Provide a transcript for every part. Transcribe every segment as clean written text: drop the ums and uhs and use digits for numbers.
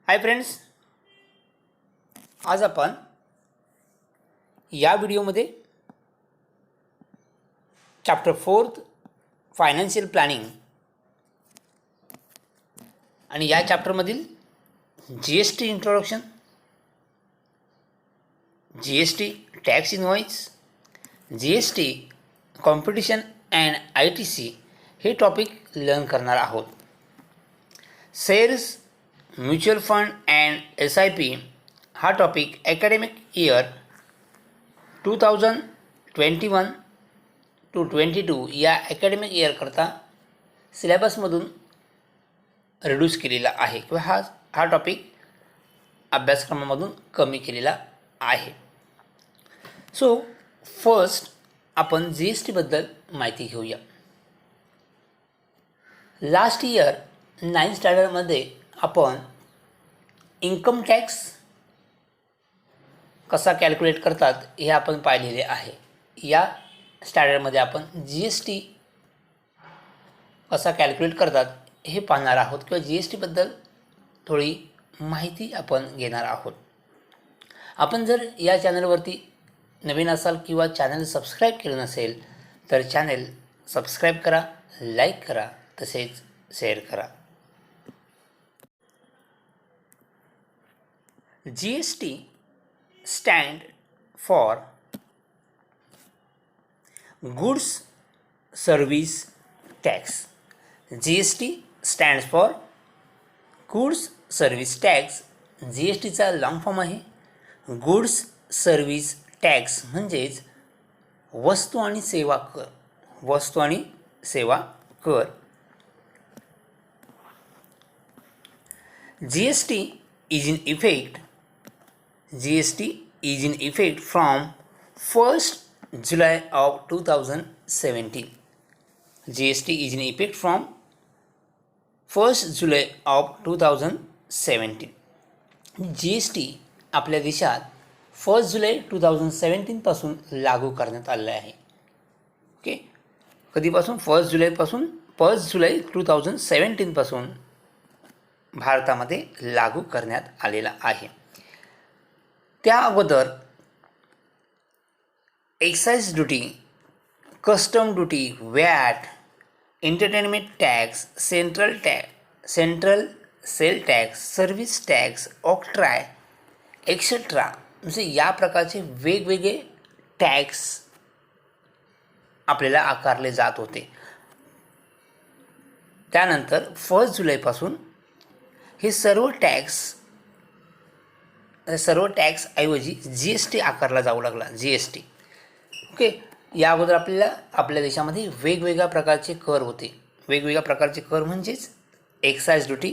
Hi friends, आज आपण या व्हिडिओमध्ये चॅप्टर 4 फायनान्शियल प्लॅनिंग आणि या चॅप्टरमधील GST introduction, GST tax invoice, GST competition and ITC हे टॉपिक लर्न करणार आहोत. Shares, mutual fund and SIP हा टॉपिक ॲकॅडमिक इयर 2021 to 22 या ॲकॅडमिक इयरकरता सिलेबसमधून रिड्यूस केलेला आहे किंवा हा टॉपिक अभ्यासक्रमामधून कमी केलेला आहे. सो फर्स्ट आपण GSTबद्दल माहिती घेऊया. लास्ट इयर 9th स्टँडर्डमध्ये आपण इन्कम टॅक्स कसा कॅल्क्युलेट करतात हे आपण पाहिलेले आहे. या स्टँडर्डमध्ये आपण GST कसा कॅल्क्युलेट करतात हे पाहणार आहोत किंवा GSTबद्दल थोडी माहिती आपण घेणार आहोत. आपण जर या चॅनलवरती नवीन असाल किंवा चॅनल सबस्क्राईब केलं नसेल तर चॅनल सबस्क्राईब करा, लाईक करा, तसेच शेअर करा. GST stand for Goods Service Tax. GST stands for Goods Service Tax. GSTचा लॉंग फॉर्म आहे गुड्स सर्व्हिस टॅक्स, म्हणजेच वस्तू आणि सेवा कर. वस्तू आणि सेवा कर. GST is in effect from 1st July of 2017. GST is in effect from 1st July of 2017. GST आपल्या देशात 1st जुलै 2017 पासून लागू करण्यात आले आहे. ओके, कधीपासून? 1st जुलै 2017 पासून भारतामध्ये लागू करण्यात आलेला आहे. त्या अगोदर excise duty, custom duty, VAT, entertainment tax, central sale tax, service tax, octroi etcetera, म्हणजे या प्रकारचे वेगवेगळे टॅक्स आपल्याला आकारले जात होते. त्यानंतर 1st जुलैपासून हे सर्व टॅक्स ऐवजी GST आकारला जाऊ लागला. GST. ओके, या अगोदर आपल्या देशामध्ये वेगवेगळ्या प्रकारचे कर होते. वेगवेगळ्या प्रकारचे कर म्हणजेच excise duty,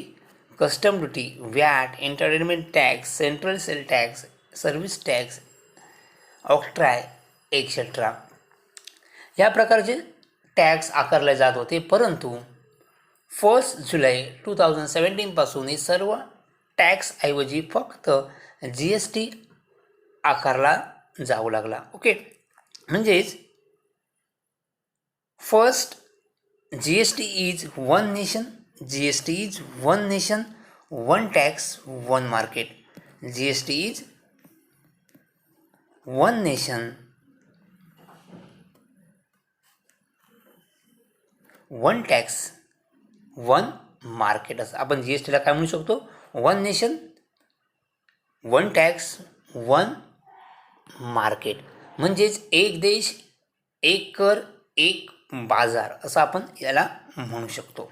custom duty, VAT, entertainment tax, central sale tax, service tax, octroi etcetera या प्रकारचे टॅक्स आकारले जात होते. परंतु 1st जुलै 2017 पासून हे सर्व टॅक्स ऐवजी फक्त GST आकारला जाऊ लागला. ओके, म्हणजेच first GST is one nation, GST is one nation, one tax, one market. GST is one nation, one tax, one market. असं आपण GSTला काय म्हणू शकतो? One nation, one tax, one market, म्हणजेच एक देश, एक कर, एक बाजार असं आपण याला म्हणू शकतो.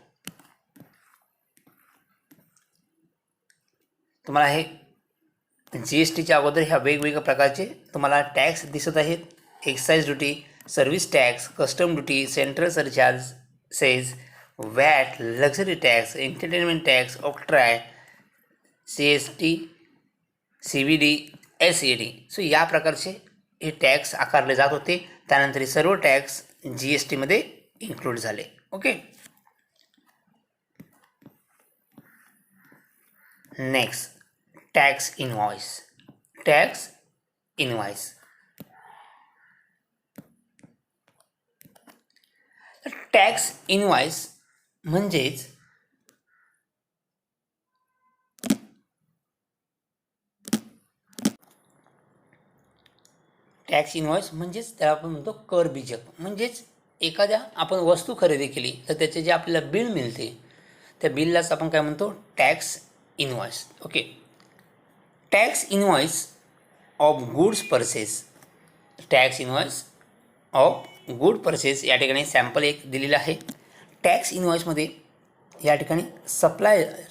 तुम्हाला हे GSTच्या अगोदर ह्या वेगवेगळ्या प्रकारचे तुम्हाला टॅक्स दिसत आहेत. Excise duty, service tax, custom duty, central surcharges, watt, luxury tax, entertainment tax, octroi, CST, CVD, SAD. So या प्रकारचे हे टॅक्स आकारले जात होते. त्यानंतर हे सर्व टॅक्स GSTमध्ये इन्क्लूड झाले. Okay, next tax invoice. Tax invoice tax invoice म्हणजेच टॅक्स इनवॉइस म्हणजेच त्याला आपण म्हणतो कर बीजक. म्हणजेच एखाद्या आपण वस्तू खरेदी केली तर त्याचे जे आपल्याला बिल मिळते त्या बिललाच आपण काय म्हणतो, tax invoice. Okay. Tax invoice of goods purchase. Tax invoice of good purchase या ठिकाणी सॅम्पल एक दिलेलं आहे. टॅक्स इनवॉइसमध्ये या ठिकाणी सप्लायरचं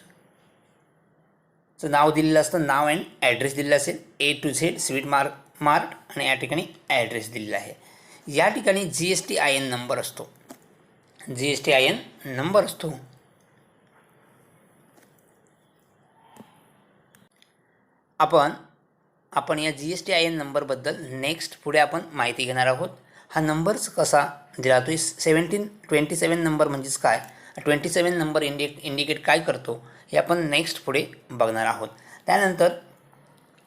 नाव दिलेलं असतं, नाव अँड ॲड्रेस दिलेला असेल, A to Z sweet mart आणि या ठिकाणी ॲड्रेस दिलेला आहे. या ठिकाणी GSTIN नंबर असतो. GSTIN नंबर असतो. आपण या GSTIN नंबरबद्दल नेक्स्ट पुढे आपण माहिती घेणार आहोत. हा नंबरच कसा दिला तो 1727 नंबर म्हणजेच काय, 27 नंबर इंडिकेट काय करतो हे आपण नेक्स्ट पुढे बघणार आहोत. त्यानंतर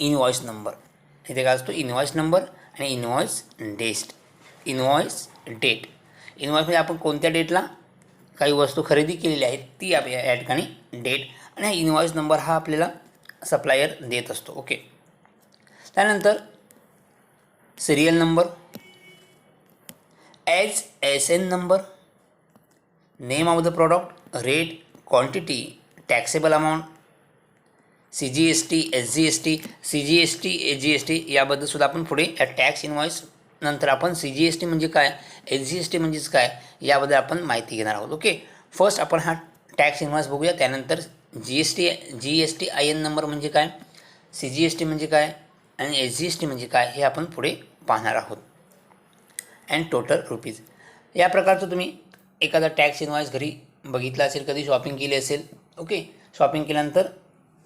इनवॉइस नंबर, इथे काय असतो, इनवॉइस नंबर आणि इनवॉइस डेट. इनवॉइसमध्ये आपण कोणत्या डेटला काही वस्तू खरेदी केलेली आहेत ती या ठिकाणी डेट, आणि हा इनवॉइस नंबर हा आपल्याला सप्लायर देत असतो. ओके. त्यानंतर serial number, SN number, name of the product, rate, quantity, taxable amount, CGST, SGST. SGST याबद्दल सुद्धा आपण पुढे या टॅक्स इनवॉइस नंतर आपण CGST म्हणजे काय, SGST म्हणजेच काय याबद्दल आपण माहिती घेणार आहोत. ओके. फर्स्ट आपण हा टॅक्स इनवॉइस बघूया. त्यानंतर GSTIN नंबर म्हणजे काय, CGST म्हणजे काय आणि SGST म्हणजे काय हे आपण पुढे पाहणार आहोत. And total rupees. या प्रकारचं तुम्ही एखादा टॅक्स इनवॉइस घरी बघितला असेल, कधी शॉपिंग केली असेल. ओके. शॉपिंग केल्यानंतर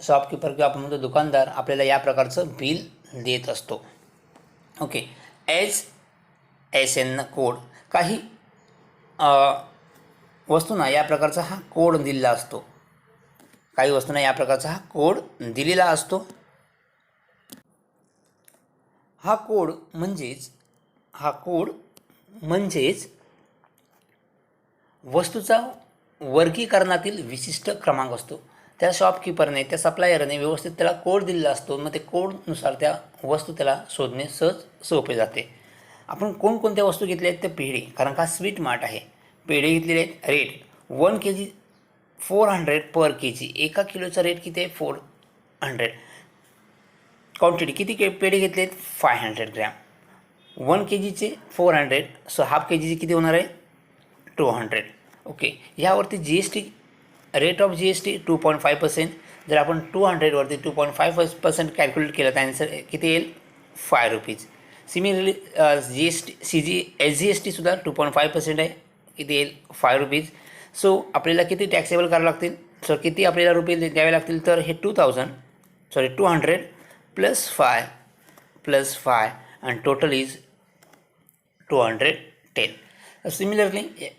शॉपकीपर किंवा आपण म्हणतो दुकानदार आपल्याला या प्रकारचं बिल देत असतो. ओके. SN कोड, काही वस्तूंना या प्रकारचा हा कोड दिलेला असतो. काही वस्तूंना या प्रकारचा हा कोड दिलेला असतो. हा कोड म्हणजेच वस्तूचा वर्गीकरणातील विशिष्ट क्रमांक असतो. त्या शॉपकीपरने, त्या सप्लायरने व्यवस्थित त्याला कोड दिलेला असतो. मग ते कोडनुसार त्या वस्तू त्याला शोधणे सहज सोपे जाते. आपण कोणकोणत्या वस्तू घेतल्या आहेत, त्या पेढे, कारण का स्वीट मार्ट आहे, पेढे घेतलेले आहेत. रेट 1 kg 400 पर kg. एका किलोचा रेट किती आहे, 400. क्वांटिटी किती पेढे घेतले आहेत, 500 ग्रॅम. 1 kgचे 400, सो हाफ kgचे किती होणार आहे, 200. ओके. यावरती GST, रेट ऑफ GST 2.5%. जर आपण 200वरती 2.5% कॅल्क्युलेट केलं तर आन्सर किती येईल, 5 रुपीज. सिमिलरली SGST सुद्धा 2.5% आहे, किती येईल, 5 रुपीज. सो आपल्याला किती टॅक्सेबल करावं लागतील, सो किती आपल्याला रुपये द्यावे लागतील, तर हे 200 plus 5 and total is 210. Similarly,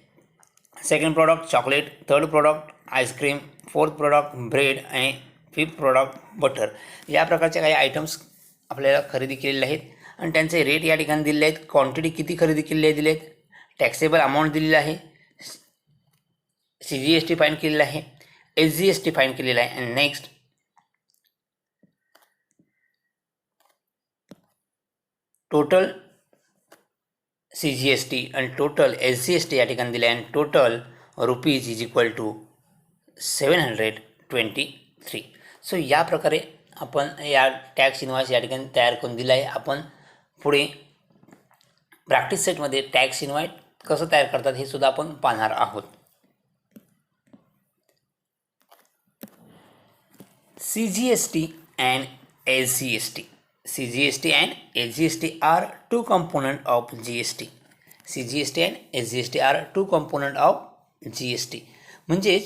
second product chocolate, third product ice cream, fourth product bread आणि फिफ्थ प्रॉडक्ट बटर. या प्रकारचे काही आयटम्स आपल्याला खरेदी केलेले आहेत आणि त्यांचे रेट या ठिकाणी दिलेले आहेत. क्वांटिटी किती खरेदी केलेली आहे दिले आहेत, टॅक्सेबल अमाऊंट दिलेला आहे, CGST फाईन केलेला आहे, SGST फाईन केलेला आहे. आणि नेक्स्ट टोटल CGST आणि टोटल SGST या ठिकाणी दिले आहे आणि total rupees is equal to 723. So या प्रकारे आपण या टॅक्स इनवॉइस या ठिकाणी तयार करून दिला आहे. आपण पुढे प्रॅक्टिस सेटमध्ये टॅक्स इनवॉइस कसं तयार करतात हे सुद्धा आपण पाहणार आहोत. CGST and SGST. CGST and SGST are two components of GST. CGST and SGST are two components of GST. म्हणजे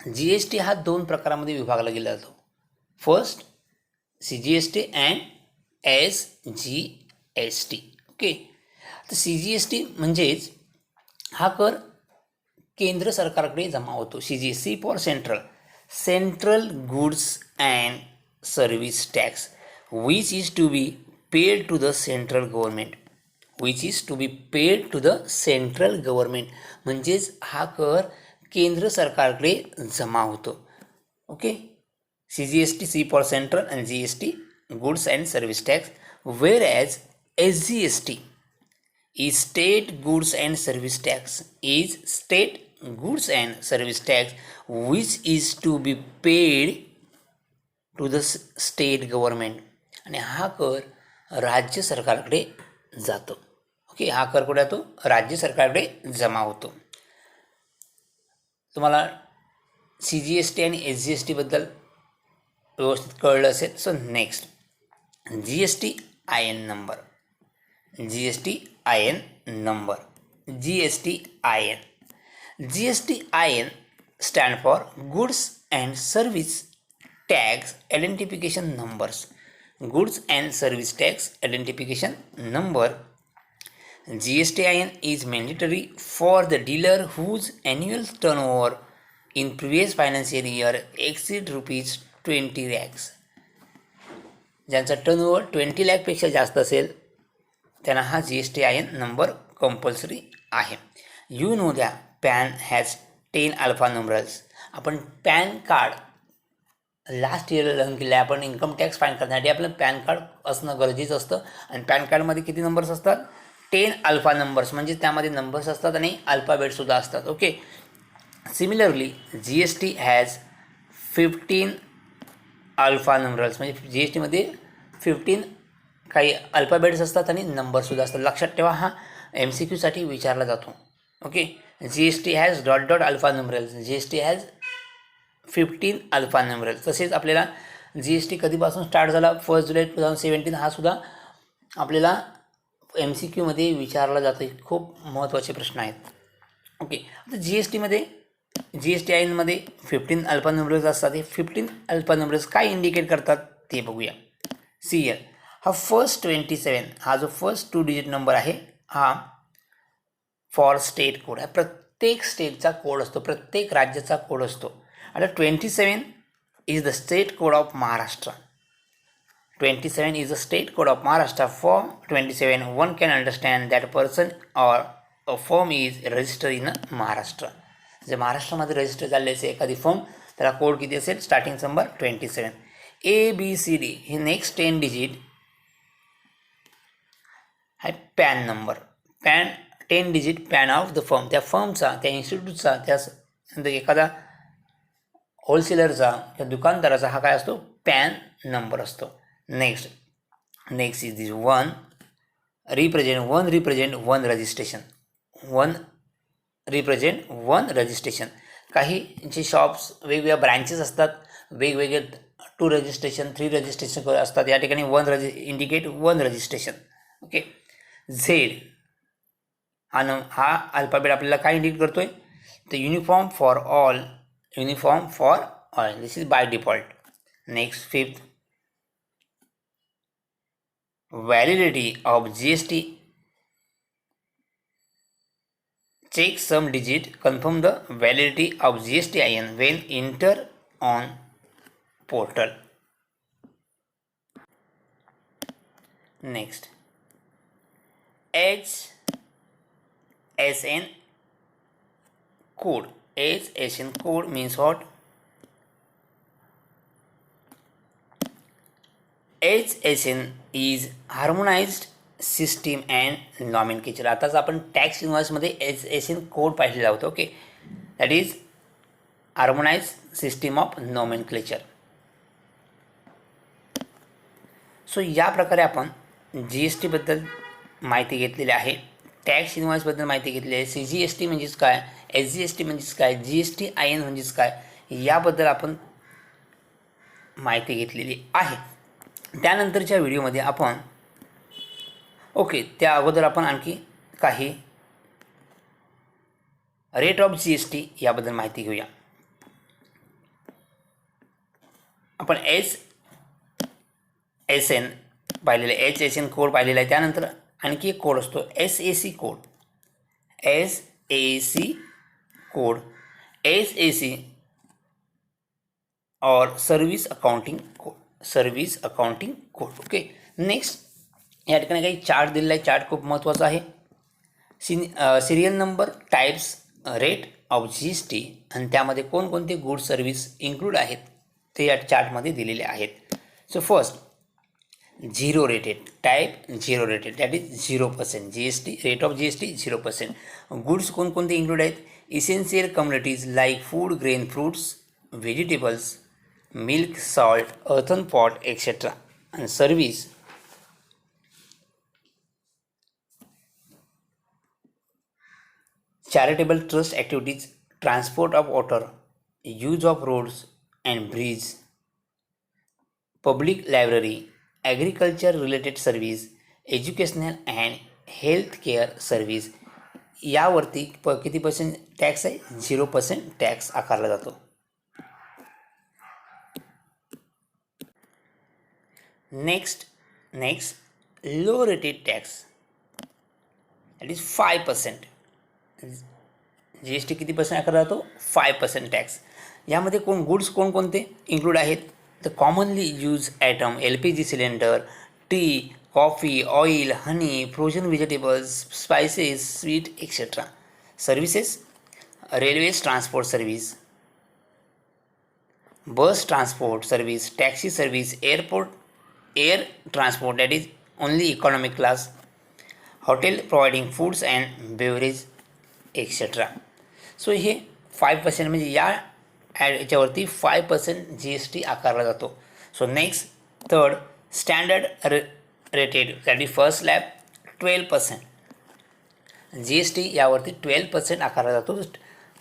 GST हा 2 प्रकारामध्ये विभागला गेला जातो. First CGST and SGST. Okay. तर CGST म्हणजेच हा कर केंद्र सरकारकडे जमा होतो. CGST for central goods and service tax which is to be paid to the central government. Which is to be paid to the central government. म्हणजेच हा कर केंद्र सरकारकडे जमा होतो. Okay. CGST, C for central, and GST goods and service tax, whereas SGST is state goods and service tax, is state goods and service tax which is to be paid to the state government. आणि हा कर राज्य सरकारकडे जातो. Okay. हा कर कुठे जातो? राज्य सरकारकडे जमा होतो. तुम्हाला CGST आणि SGST बद्दल व्यवस्थित कळलं असेल. So next, GST IN number. GST IN number. GST IN stand for Goods and Service Tax Identification Numbers. Goods and Service Tax Identification Number. GST IN is mandatory for the dealer whose annual turnover in previous financial year exceed ₹20 lakhs. ज्यांचा turnover 20 लाखपेक्षा जास्त असेल त्यांना हा GST IN number compulsory आहे. You know द्या pan has 10 alpha numerals. आपण pan card last इयरला learn केलं आहे. आपण इन्कम टॅक्स फाईन करण्यासाठी आपलं पॅन कार्ड असणं गरजेचं असतं. आणि पॅन कार्डमध्ये किती नंबर्स असतात? 10 अल्फा नंबर्स. म्हणजे त्यामध्ये नंबर्स असतात आणि अल्फाबेटसुद्धा असतात. Okay. Similarly GST has 15 alpha numerals. म्हणजे GSTमध्ये 15 काही अल्फाबेट्स असतात आणि नंबरसुद्धा असतात. लक्षात ठेवा, हा MCQसाठी विचारला जातो. Okay. GST has dot dot alpha numerals. GST has 15 alpha numerals. तसेच आपल्याला GST कधीपासून स्टार्ट झाला? 1 जुलै 2017. हा सुद्धा आपल्याला MCQमध्ये विचारला जातो. खूप महत्त्वाचे प्रश्न आहेत. ओके. आता GST INमध्ये 15 अल्फा न्यूमरल्स असतात. हे 15 अल्फा न्यूमरल्स काय इंडिकेट करतात ते बघूया. CL हा फर्स्ट 27, हा जो फर्स्ट 2 डिजिट नंबर आहे हा फॉर स्टेट कोड आहे. प्रत्येक स्टेटचा कोड असतो, प्रत्येक राज्याचा कोड असतो. आता 27 is the state code of Maharashtra. 27 is the state code of Maharashtra. For 27, one can understand that a person or a firm is registered in Maharashtra. जे महाराष्ट्रामध्ये रजिस्टर झाले असेल एखादी फर्म, त्याला कोड किती असेल? Starting number 27. ABCD हे next 10 digit आहे pan number. Pan 10 digit pan of the firm. त्या फर्मचा, त्या इन्स्टिट्यूटचा, त्या एखादा होलसेलरचा किंवा दुकानदाराचा हा काय असतो? पॅन नंबर असतो. Next is this one represent one registration. One represent one registration. काही जे शॉप्स वेगवेगळ्या ब्रँचेस असतात, वेगवेगळे 2 रजिस्ट्रेशन 3 रजिस्ट्रेशन असतात. या ठिकाणी indicate one registration. Okay. Z हा अल्फाबेट आपल्याला काय इंडिकेट करतोय? तर uniform for all. This is by default. Next 5th, validity of GST. Check some digit, confirm the validity of GST IN when enter on portal. Next, HSN code. HSN code means what? HSN is harmonized system and nomenclature. आताच आपण tax इन्व्हॉइसमध्ये HSN code पाहिलेला होता. Okay. That is harmonise system of nomenclature. So या प्रकारे आपण GST बद्दल माहिती घेतलेली आहे. टॅक्स इन्व्हॉइसबद्दल माहिती घेतली आहे. CGST म्हणजेच काय, SGST म्हणजेच काय, GST IN म्हणजेच काय, याबद्दल आपण माहिती घेतलेली आहे. त्यानंतरच्या व्हिडिओमध्ये आपण त्या अगोदर आपण आणखी काही रेट ऑफ GST याबद्दल माहिती घेऊया. आपण HSN पाहिलेलं आहे, HSN कोड पाहिलेला आहे. त्यानंतर आणखी एक कोड असतो SAC कोड. SAC और service accounting code. Okay. Next या ठिकाणी काही चार्ट दिलेला आहे. चार्ट खूप महत्त्वाचा आहे. Serial number, types, rate of GST आणि त्यामध्ये कोणकोणते गुड सर्व्हिस इन्क्लूड आहेत ते या चार्टमध्ये दिलेले आहेत. So first, zero rated type, zero rated that is 0% GST, rate of GST 0%. Goods कोणकोणते इन्क्लूड आहेत? Essential communities like food, grain, fruits, vegetables, milk, salt, earthen pot etcetera. आणि service, charitable trust activities, transport of water, use of roads and bridges, public library, agriculture related service, educational and health care service. यावरती किती percent tax आहे? 0% tax आकारला जातो. Next low rated tax that is 5%. GST किती percent आकारला जातो? 5% tax. यामध्ये goods कोणकोणते इन्क्लूड आहेत? The commonly use item, LPG cylinder, T, coffee, oil, honey, frozen vegetables, spices, sweet etcetera. Services, railways transport service, bus transport service, taxi service, air transport that is only economic class, hotel providing foods and beverage etcetera. So हे 5% म्हणजे याच्यावरती 5% GST आकारला जातो. So next, third, standard rated that is first slab 12%. GST यावरती 12% आकारला जातो.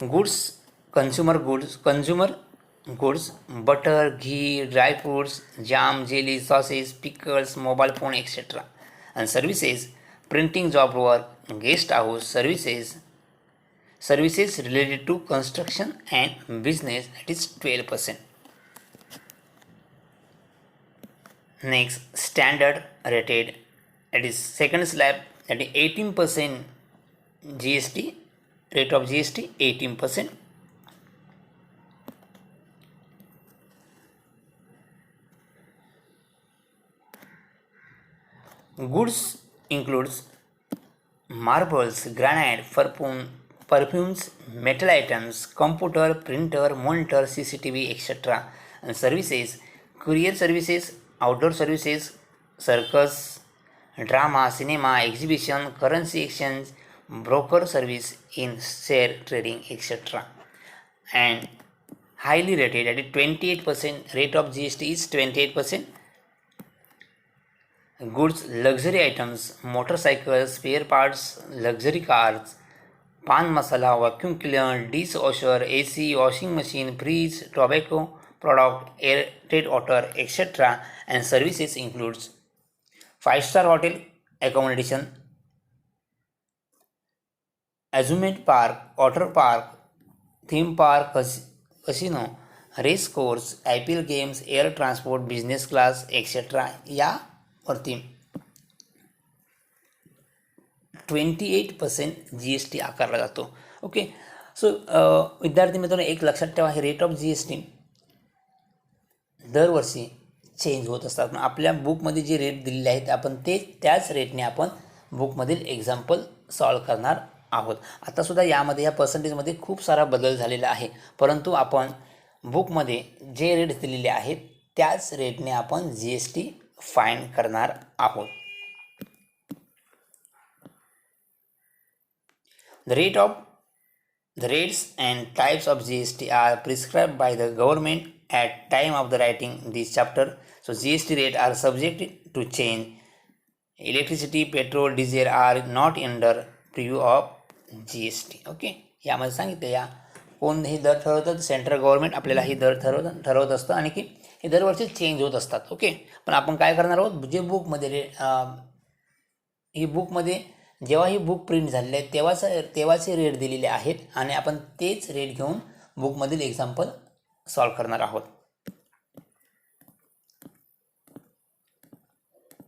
Goods, consumer goods, butter, घी, dry fruits, jam, jelly, sauces, pickles, mobile phone etcetera. आणि services, printing job work, guest house services related to construction and business that is 12%. Next, standard rated that is second slab that is 18% GST, rate of GST 18%. Goods includes marbles, granite, perfumes, metal items, computer, printer, monitor, CCTV, etc. And services, courier services, outdoor services, circus, drama, cinema, exhibition, currency exchange, broker service in share trading, etc. And highly rated at 28%, rate of GST is 28%. Goods, luxury items, motorcycles, spare parts, luxury cars, पान मसाला, vacuum cleaner, dish washer, AC, washing machine, fridge, tobacco product, aerated water, etc. And services includes 5-star hotel accommodation, amusement park, water park, theme park, casino, race course, IPL games, air transport, business class, etc. यावरती 28% GST आकारला जातो. Okay. So विद्यार्थी मित्रांनो, एक लक्षात ठेवा, हे rate of GST दरवर्षी चेंज होत असतात. आपल्या बुकमध्ये जे रेट दिलेले आहेत आपण त्याच रेटने आपण बुकमधील एक्झाम्पल सॉल्व करणार आहोत. आतासुद्धा यामध्ये या पर्सेंटेजमध्ये खूप सारा बदल झालेला आहे, परंतु आपण बुकमध्ये जे रेट्स दिलेले आहेत त्याच रेटने आपण GST फाइंड करणार आहोत. The rates and types of GST are prescribed by the government at time of the writing this chapter. So GST rates are subject to change. Electricity, petrol, diesel are not under preview of GST. Okay. यामध्ये सांगितलं या कोण हे दर ठरवतात? Central government आपल्याला हे दर ठरवत असतं आणि की हे दरवर्षी चेंज होत असतात. ओके. पण आपण काय करणार आहोत, जे बुकमध्ये ही बुकमध्ये जेव्हा ही बुक प्रिंट झालेली आहे तेव्हाचे रेट दिलेले आहेत आणि आपण तेच रेट घेऊन बुकमधील एक्झाम्पल सॉल्व करणार आहोत.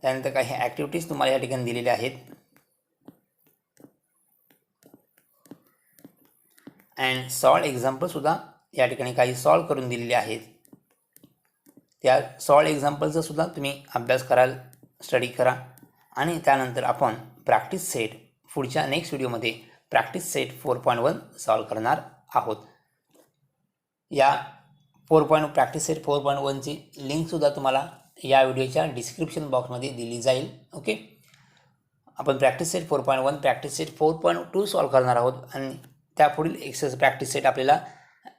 त्यानंतर काही ॲक्टिव्हिटीज तुम्हाला या ठिकाणी दिलेल्या आहेत. अँड सॉल्व एक्झाम्पलसुद्धा या ठिकाणी काही सॉल्व करून दिलेले आहेत. त्या सॉल्व एक्झाम्पलचा सुद्धा तुम्ही अभ्यास कराल, स्टडी करा. आणि त्यानंतर आपण प्रॅक्टिस सेट पुढच्या नेक्स्ट व्हिडिओमध्ये प्रॅक्टिस सेट 4.1 सॉल्व करणार आहोत. या प्रॅक्टिस सेट 4.1ची लिंकसुद्धा तुम्हाला या व्हिडिओच्या डिस्क्रिप्शन बॉक्समध्ये दिली जाईल. ओके, आपण practice set 4.1 practice set 4.2 solve करणार आहोत आणि त्यापुढील एक्सरसाइज प्रॅक्टिस सेट आपल्याला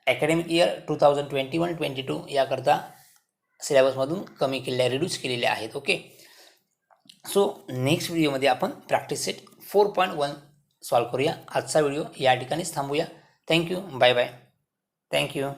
ॲकॅडमिक इयर 2021-22 याकरता सिलेबसमधून कमी केलेल्या रिड्यूस केलेल्या आहेत. ओके, सो नेक्स्ट व्हिडिओमध्ये आपण प्रॅक्टिस सेट 4.1 सॉल्व करूया. आजचा व्हिडिओ या ठिकाणीच थांबूया. Thank you, bye bye. थँक्यू.